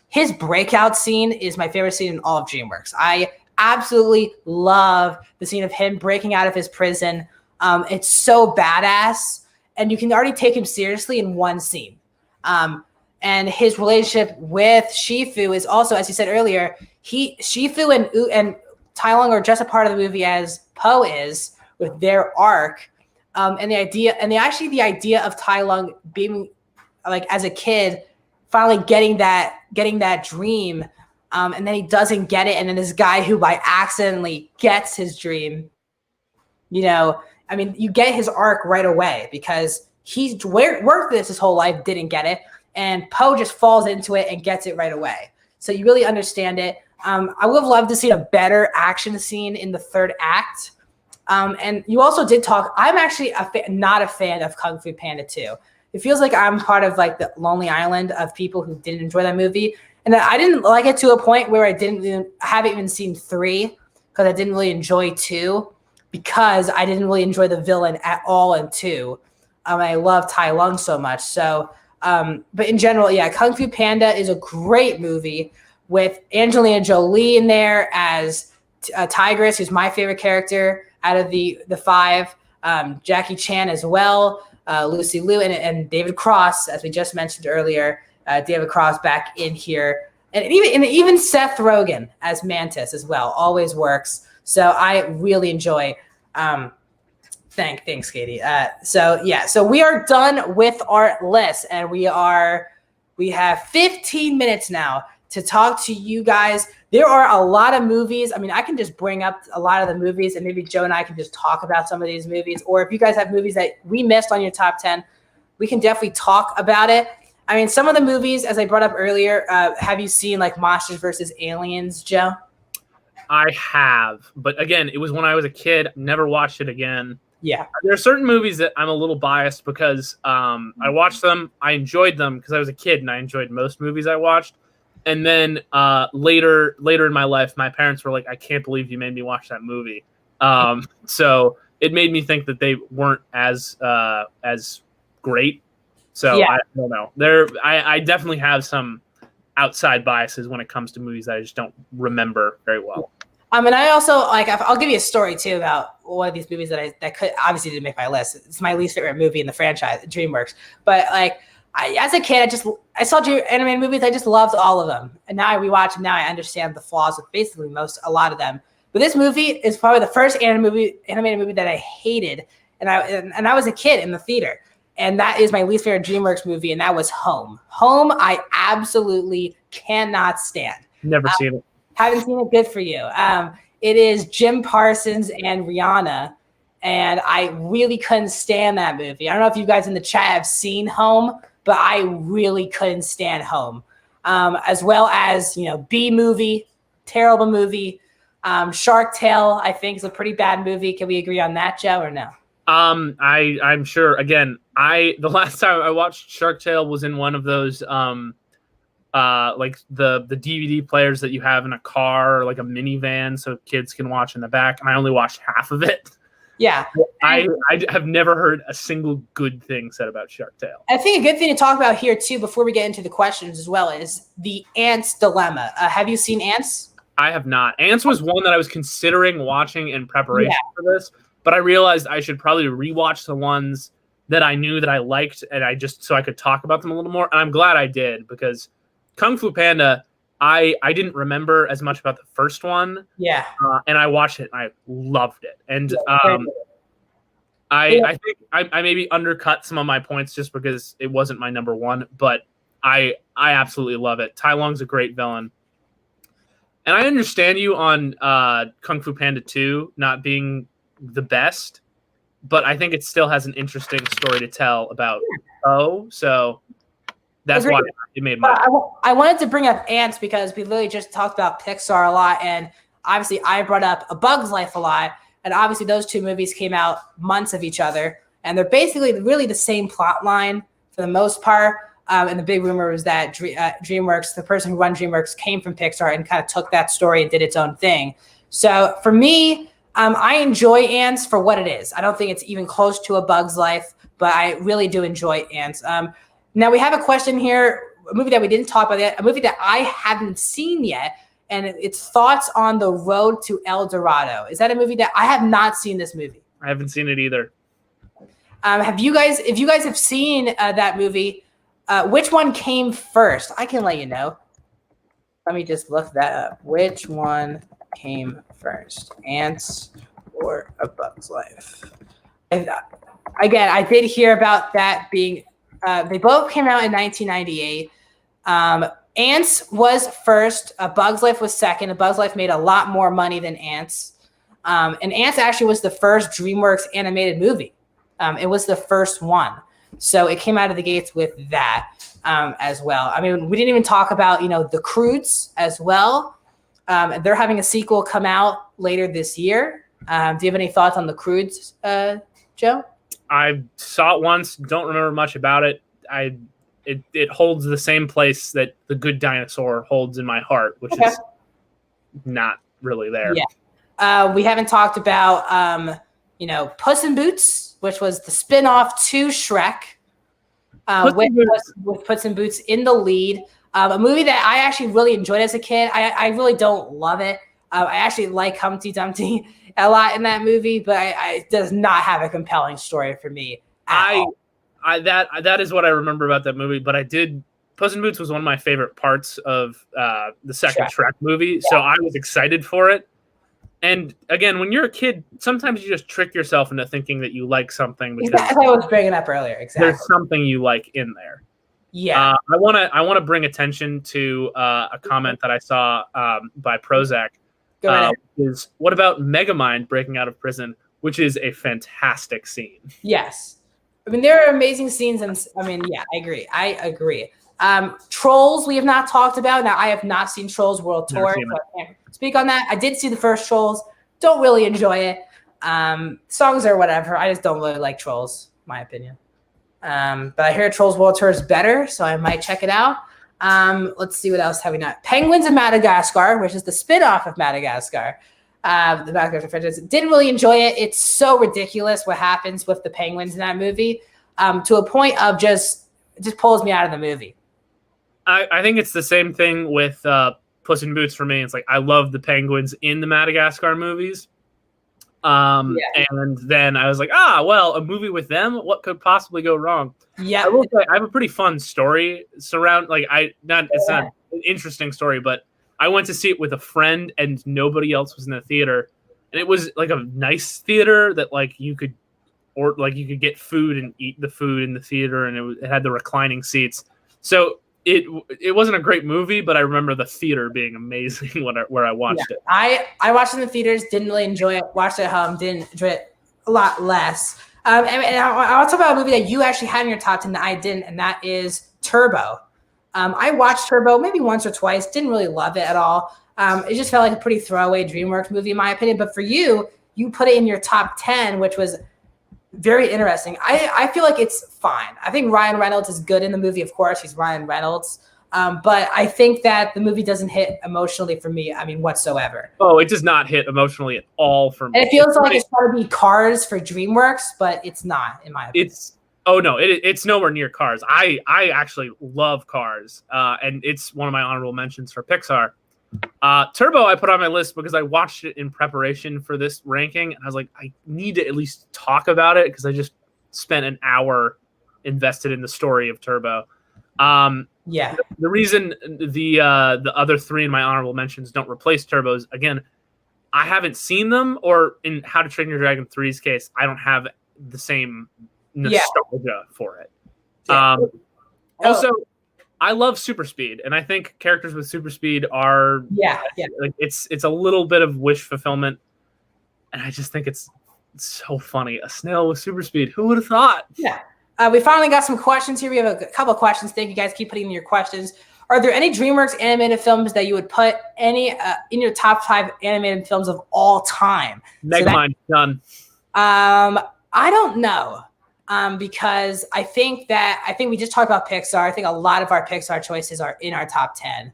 His breakout scene is my favorite scene in all of DreamWorks. I absolutely love the scene of him breaking out of his prison. It's so badass, and you can already take him seriously in one scene. And his relationship with Shifu is also, as you said earlier, Shifu and Tai Lung are just a part of the movie as Po is with their arc. And the idea of Tai Lung being like, as a kid, finally getting that dream, and then he doesn't get it, and then this guy who by accidentally gets his dream, you get his arc right away because he's worked this his whole life, didn't get it, and Po just falls into it and gets it right away. So you really understand it. I would have loved to see a better action scene in the third act. And you also did talk. I'm actually not a fan of Kung Fu Panda 2. It feels like I'm part of like the lonely island of people who didn't enjoy that movie. And I didn't like it to a point where I haven't even seen 3 because I didn't really enjoy 2 because I didn't really enjoy the villain at all in 2. I love Tai Lung so much. So, but in general, Kung Fu Panda is a great movie with Angelina Jolie in there as Tigress, who's my favorite character out of the 5. Jackie Chan as well. Lucy Liu and David Cross, as we just mentioned earlier, David Cross back in here. And even Seth Rogen as Mantis as well always works. So I really enjoy. Thanks, Katie. So we are done with our list, and we have 15 minutes now to talk to you guys. There are a lot of movies. I mean, I can just bring up a lot of the movies, and maybe Joe and I can just talk about some of these movies. Or if you guys have movies that we missed on your top 10, we can definitely talk about it. I mean, some of the movies, as I brought up earlier, have you seen like Monsters vs. Aliens, Joe? I have, but again, it was when I was a kid. Never watched it again. Yeah. There are certain movies that I'm a little biased because I watched them, I enjoyed them because I was a kid and I enjoyed most movies I watched. And then later in my life, my parents were like, "I can't believe you made me watch that movie." So it made me think that they weren't as great. So yeah. I don't know. I definitely have some outside biases when it comes to movies that I just don't remember very well. And I also I'll give you a story too about one of these movies that could obviously didn't make my list. It's my least favorite movie in the franchise, DreamWorks. But as a kid, I saw animated movies. I just loved all of them. And now I rewatch them. Now I understand the flaws with basically a lot of them. But this movie is probably the first animated movie that I hated. And I was a kid in the theater. And that is my least favorite DreamWorks movie, and that was Home. Home, I absolutely cannot stand. Never seen it. Haven't seen it. Good for you. It is Jim Parsons and Rihanna, and I really couldn't stand that movie. I don't know if you guys in the chat have seen Home, but I really couldn't stand Home. As well as, B Movie, terrible movie. Shark Tale, I think, is a pretty bad movie. Can we agree on that, Joe, or no? I'm sure. Again, the last time I watched Shark Tale was in one of those like the DVD players that you have in a car, or like a minivan, so kids can watch in the back. And I only watched half of it. Yeah, I have never heard a single good thing said about Shark Tale. I think a good thing to talk about here too, before we get into the questions as well, is the Ants dilemma. Have you seen Ants? I have not. Ants was one that I was considering watching in preparation for this. But I realized I should probably rewatch the ones that I knew that I liked, and so I could talk about them a little more. And I'm glad I did, because Kung Fu Panda, I didn't remember as much about the first one. Yeah. And I watched it and I loved it. And I think I maybe undercut some of my points just because it wasn't my number one, but I absolutely love it. Tai Lung's a great villain. And I understand you on Kung Fu Panda 2 not being the best, but I think it still has an interesting story to tell about so that's why it made my I wanted to bring up Ants because we literally just talked about Pixar a lot, and obviously I brought up A Bug's Life a lot, and obviously those two movies came out months of each other, and they're basically really the same plot line for the most part. And the big rumor was that DreamWorks, the person who ran DreamWorks, came from Pixar and kind of took that story and did its own thing. So for me, I enjoy Ants for what it is. I don't think it's even close to A Bug's Life, but I really do enjoy Ants. Now we have a question here, a movie that we didn't talk about yet, a movie that I haven't seen yet, and it's thoughts on The Road to El Dorado. Is that a movie that I have not seen this movie? I haven't seen it either. If you guys have seen that movie, which one came first? I can let you know. Let me just look that up. Which one came first, Ants or A Bug's Life? And, again, I did hear about that being. They both came out in 1998. Ants was first. A Bug's Life was second. A Bug's Life made a lot more money than Ants. And Ants actually was the first DreamWorks animated movie. It was the first one. So it came out of the gates with that as well. I mean, we didn't even talk about, The Croods as well. They're having a sequel come out later this year. Do you have any thoughts on The Croods, Joe? I saw it once. Don't remember much about it. It holds the same place that The Good Dinosaur holds in my heart, which is not really there. Yeah. We haven't talked about, Puss in Boots, which was the spinoff to Shrek, with Puss in Boots in the lead. A movie that I actually really enjoyed as a kid. I really don't love it. I actually like Humpty Dumpty a lot in that movie, but it does not have a compelling story for me at all. That is what I remember about that movie, but I did Puss in Boots was one of my favorite parts of the second Shrek. Shrek movie, so I was excited for it. And again, when you're a kid, sometimes you just trick yourself into thinking that you like something because That's what I was bringing up earlier. Exactly. there's something you like in there. Yeah. I want to bring attention to a comment that I saw by Prozac. Go ahead. Is what about Megamind breaking out of prison, which is a fantastic scene. Yes. I mean, there are amazing scenes, and I mean, yeah, I agree. Trolls, we have not talked about. Now, I have not seen Trolls World Tour, so I can't speak on that. I did see the first Trolls. Don't really enjoy it. Songs or whatever. I just don't really like Trolls, my opinion. But I hear Trolls World Tour is better, so I might check it out. Let's see what else have we not. Penguins of Madagascar, which is the spin-off of Madagascar. The Madagascar franchise. Didn't really enjoy it. It's so ridiculous what happens with the penguins in that movie, to a point of it just pulls me out of the movie. I think it's the same thing with Puss in Boots for me. It's like I love the penguins in the Madagascar movies. And then I was like, well, a movie with them, what could possibly go wrong? Yeah, I will say I have a pretty fun story it's not an interesting story, but I went to see it with a friend and nobody else was in the theater, and it was like a nice theater that you could get food and eat the food in the theater, and it had the reclining seats. So it wasn't a great movie, but I remember the theater being amazing where I watched it. I watched it in the theaters, didn't really enjoy it. Watched it at home, didn't enjoy it a lot less. And I'll talk about a movie that you actually had in your top 10 that I didn't, and that is Turbo. I watched Turbo maybe once or twice, didn't really love it at all. It just felt like a pretty throwaway DreamWorks movie in my opinion. But for you put it in your top 10, which was very interesting. I feel like it's fine. I think Ryan Reynolds is good in the movie. Of course, he's Ryan Reynolds. But I think that the movie doesn't hit emotionally for me, whatsoever. Oh, it does not hit emotionally at all for me. And it feels like it's trying to be Cars for DreamWorks, but it's not, in my opinion. It's nowhere near Cars. I actually love Cars, and it's one of my honorable mentions for Pixar. Turbo I put on my list because I watched it in preparation for this ranking, and I was like, I need to at least talk about it because I just spent an hour invested in the story of Turbo. The reason the other three in my honorable mentions don't replace Turbos, again, I haven't seen them, or in How to Train Your Dragon 3's case, I don't have the same nostalgia for it. Also, I love super speed, and I think characters with super speed are it's a little bit of wish fulfillment, and I just think it's so funny. A snail with super speed. Who would have thought? Yeah. We finally got some questions here. We have a couple of questions. Thank you guys. Keep putting in your questions. Are there any DreamWorks animated films that you would put in your top 5 animated films of all time? Megamind, done. I don't know. Because I think we just talked about Pixar. I think a lot of our Pixar choices are in our top 10.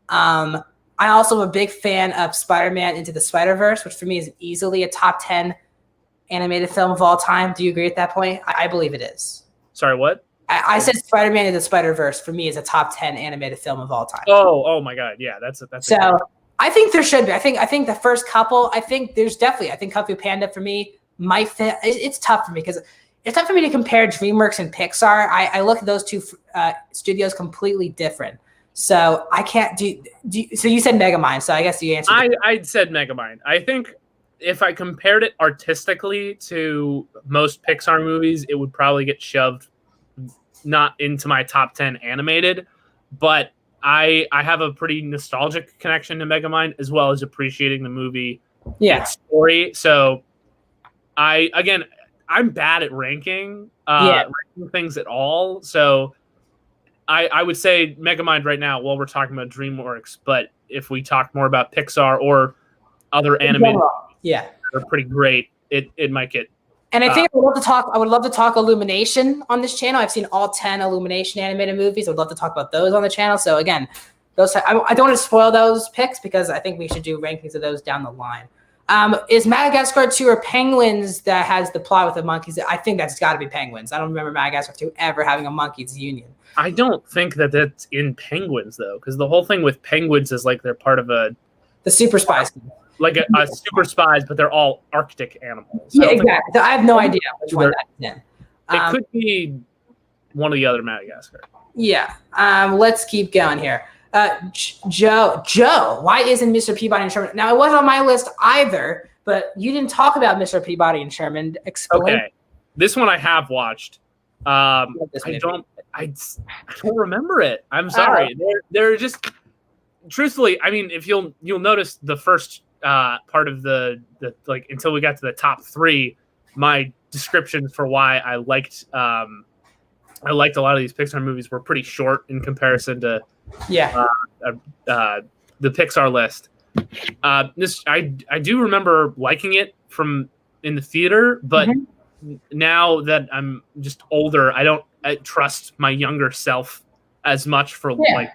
I also am a big fan of Spider-Man Into the Spider-Verse, which for me is easily a top 10 animated film of all time. Do you agree at that point? I believe it is. Sorry, what? I said Spider-Man Into the Spider-Verse for me is a top 10 animated film of all time. Oh my God. Yeah, that's so I think there should be. I think the first couple, I think Kung Fu Panda for me might fit. It's tough for me because it's tough for me to compare DreamWorks and Pixar. I look at those two studios completely different. So I can't do. So you said Megamind. So I guess you answered. I said Megamind. I think if I compared it artistically to most Pixar movies, it would probably get shoved not into my top 10 animated. But I have a pretty nostalgic connection to Megamind as well as appreciating the movie story. So I'm bad at ranking things at all. So I would say Megamind right now while we're talking about DreamWorks. But if we talk more about Pixar or other animated, they're pretty great. It might get. And I think I would love to talk Illumination on this channel. I've seen all 10 Illumination animated movies. I would love to talk about those on the channel. So again, I don't want to spoil those picks because I think we should do rankings of those down the line. Is Madagascar 2 or Penguins that has the plot with the monkeys? I think that's got to be Penguins. I don't remember Madagascar 2 ever having a monkeys union. I don't think that's in Penguins, though, because the whole thing with penguins is like they're part of the super spies. Like a super spies, but they're all Arctic animals. Yeah, exactly. So I have no idea which one that's in. It could be one of the other Madagascar. Yeah. Let's keep going here. Joe, why isn't Mr. Peabody and Sherman? Now, it wasn't on my list either, but you didn't talk about Mr. Peabody and Sherman. Explain. Okay, this one I have watched. I don't remember it. I'm sorry. They're just truthfully. I mean, if you'll notice the first part of the like until we got to the top three, my descriptions for why I liked a lot of these Pixar movies were pretty short in comparison to the Pixar list. This I do remember liking it from in the theater, but now that I'm just older, I don't trust my younger self as much for like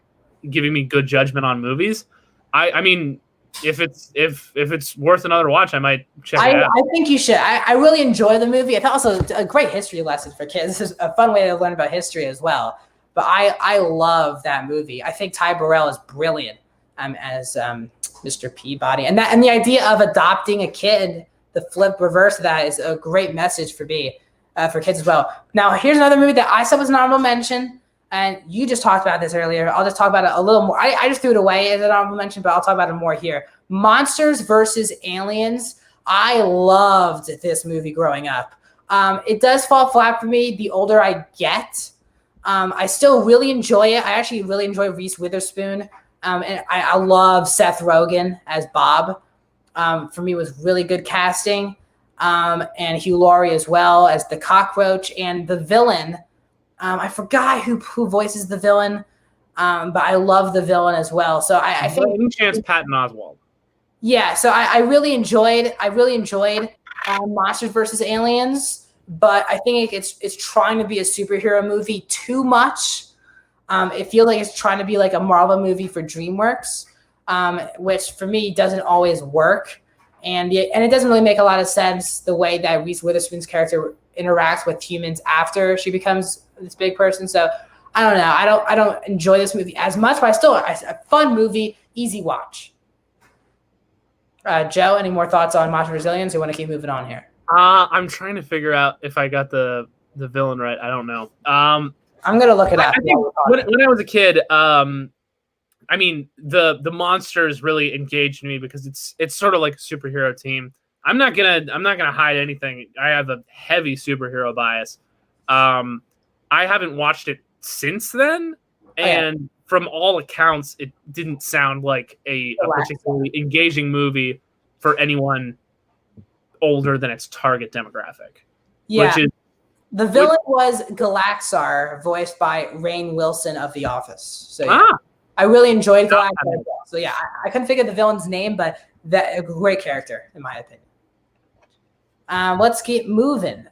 giving me good judgment on movies. I mean, if it's worth another watch, I might check it out. I think you should. I really enjoy the movie. It's also a great history lesson for kids. This is a fun way to learn about history as well. But I love that movie. I think Ty Burrell is brilliant as Mr. Peabody, and the idea of adopting a kid, the flip reverse of that, is a great message for me, for kids as well. Now, here's another movie that I said was an honorable mention, and you just talked about this earlier. I'll just talk about it a little more. I just threw it away as an honorable mention, but I'll talk about it more here. Monsters vs. Aliens. I loved this movie growing up. It does fall flat for me the older I get. I still really enjoy it. I actually really enjoy Reese Witherspoon. And I love Seth Rogen as Bob. For me, it was really good casting. And Hugh Laurie as well as the cockroach and the villain. I forgot who voices the villain, but I love the villain as well. So I think any chance Patton Oswalt. Yeah, so I really enjoyed Monsters vs. Aliens, but I think it's trying to be a superhero movie too much. It feels like it's trying to be like a Marvel movie for DreamWorks, which for me doesn't always work, and it doesn't really make a lot of sense the way that Reese Witherspoon's character interacts with humans after she becomes this big person. So I don't know. I don't enjoy this movie as much, but a fun movie, easy watch. Joe, any more thoughts on Monsters vs. Aliens? Or want to keep moving on here? I'm trying to figure out if I got the villain right. I don't know. I'm gonna look it up. I think when I was a kid, I mean the monsters really engaged me because it's sort of like a superhero team. I'm not gonna hide anything. I have a heavy superhero bias. I haven't watched it since then, and from all accounts, it didn't sound like a particularly engaging movie for anyone older than its target demographic. Yeah. The villain was Galaxar, voiced by Rainn Wilson of The Office. So I really enjoyed Galaxar. So yeah, I couldn't figure the villain's name, but a great character in my opinion. Let's keep moving.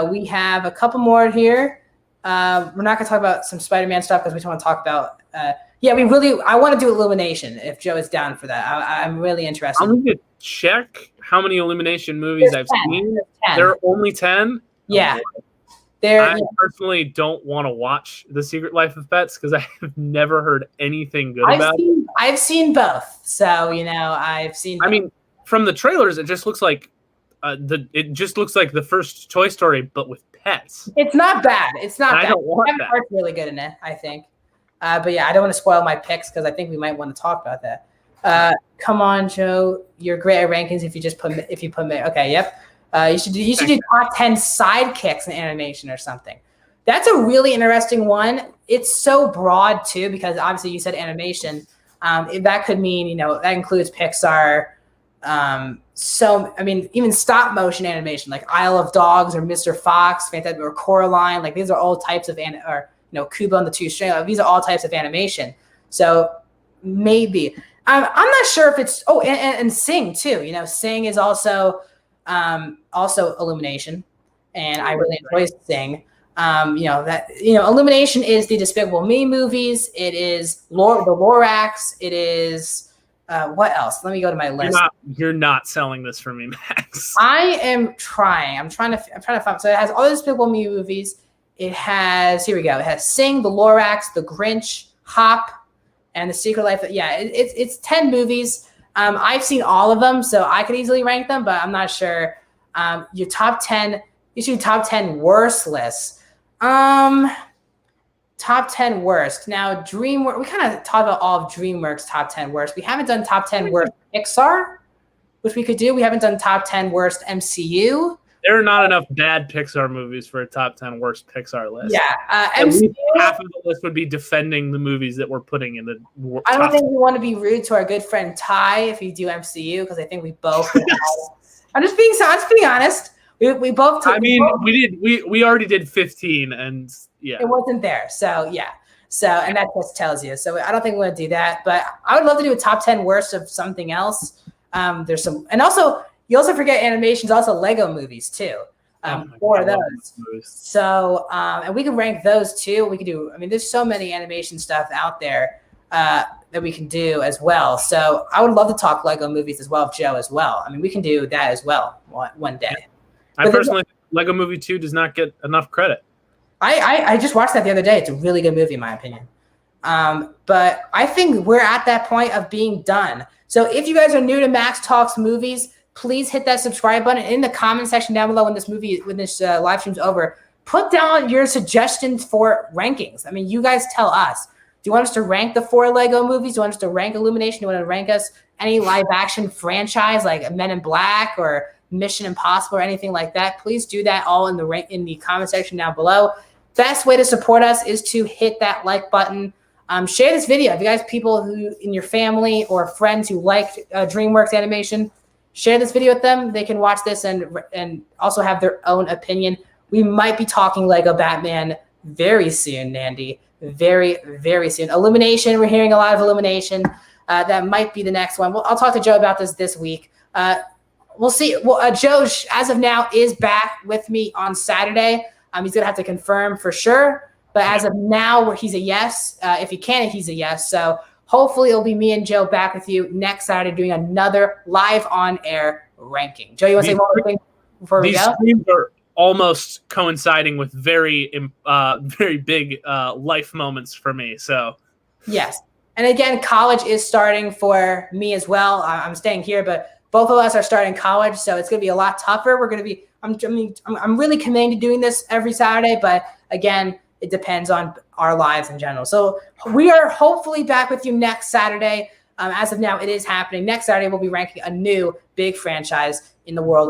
We have a couple more here. We're not going to talk about some Spider-Man stuff because we just want to talk about. I want to do Illumination if Joe is down for that. I'm really interested. I'm going to check how many Illumination movies I've seen. There are only 10. Yeah. I personally don't want to watch The Secret Life of Pets because I have never heard anything good about it. I've seen both, so I've seen. I mean, from the trailers, it just looks like the first Toy Story, but with pets. It's not bad. It's not bad. I don't want that. Kevin Hart's really good in it, I think. But yeah, I don't want to spoil my picks because I think we might want to talk about that. Come on, Joe. You're great at rankings if you put me. Okay, yep. You should do top 10 sidekicks in animation or something. That's a really interesting one. It's so broad too because obviously you said animation. That could mean that includes Pixar. Even stop motion animation like Isle of Dogs or Mr. Fox, Fantastic or Coraline. Like these are all types of Kubo and the Two Strings. These are all types of animation. So maybe I'm not sure if it's and Sing too. Sing is also Illumination, and I really enjoy Sing. Illumination is the Despicable Me movies. It is the Lorax. It is what else? Let me go to my list. You're not selling this for me, Max. I am trying. I'm trying to find. So it has all the Despicable Me movies. It has It has Sing, the Lorax, the Grinch, Hop, and The Secret Life. Yeah, it's 10 movies. I've seen all of them, so I could easily rank them, but I'm not sure. Your top 10. You should do top 10 worst lists. top 10 worst. Now, we kind of talked about all of DreamWorks top 10 worst. We haven't done top 10 worst Pixar, which we could do. We haven't done top 10 worst MCU. There are not enough bad Pixar movies for a top 10 worst Pixar list. Yeah, At MCU. least half of the list would be defending the movies that we're putting in the top. I don't think we want to be rude to our good friend Ty if we do MCU, because I think we both. I'm just being honest. We both. We already did 15, and yeah, it wasn't there. So yeah. So, and that just tells you. So I don't think we want to do that, but I would love to do a top 10 worst of something else. There's some, and also you also forget animations, also Lego movies too. Four of those. So, and we can rank those too. We can do, I mean, there's so many animation stuff out there that we can do as well. So I would love to talk Lego movies as well, Joe, as well. I mean, we can do that as well one day. I personally think Lego Movie 2 does not get enough credit. I just watched that the other day. It's a really good movie, in my opinion. But I think we're at that point of being done. So if you guys are new to Max Talks Movies, please hit that subscribe button in the comment section down below when this live stream's over. Put down your suggestions for rankings. I mean, you guys tell us. Do you want us to rank the 4 Lego movies? Do you want us to rank Illumination? Do you want to rank us any live action franchise like Men in Black or Mission Impossible or anything like that? Please do that all in the comment section down below. Best way to support us is to hit that like button. Share this video. If you guys people who in your family or friends who like DreamWorks Animation, share this video with them. They can watch this and also have their own opinion. We might be talking Lego Batman very soon, Nandy. Very, very soon. Illumination. We're hearing a lot of Illumination. That might be the next one. I'll talk to Joe about this week. We'll see. Well, Joe, as of now, is back with me on Saturday. He's going to have to confirm for sure. But as of now, he's a yes. If he can, he's a yes. So hopefully it'll be me and Joe back with you next Saturday doing another live on-air ranking. Joe, you want to say one more thing before we go? These streams are almost coinciding with very big life moments for me. So yes. And again, college is starting for me as well. I'm staying here, but both of us are starting college, so it's going to be a lot tougher. I'm really committing to doing this every Saturday, but again, it depends on our lives in general. So we are hopefully back with you next Saturday. As of now, it is happening. Next Saturday, we'll be ranking a new big franchise in the world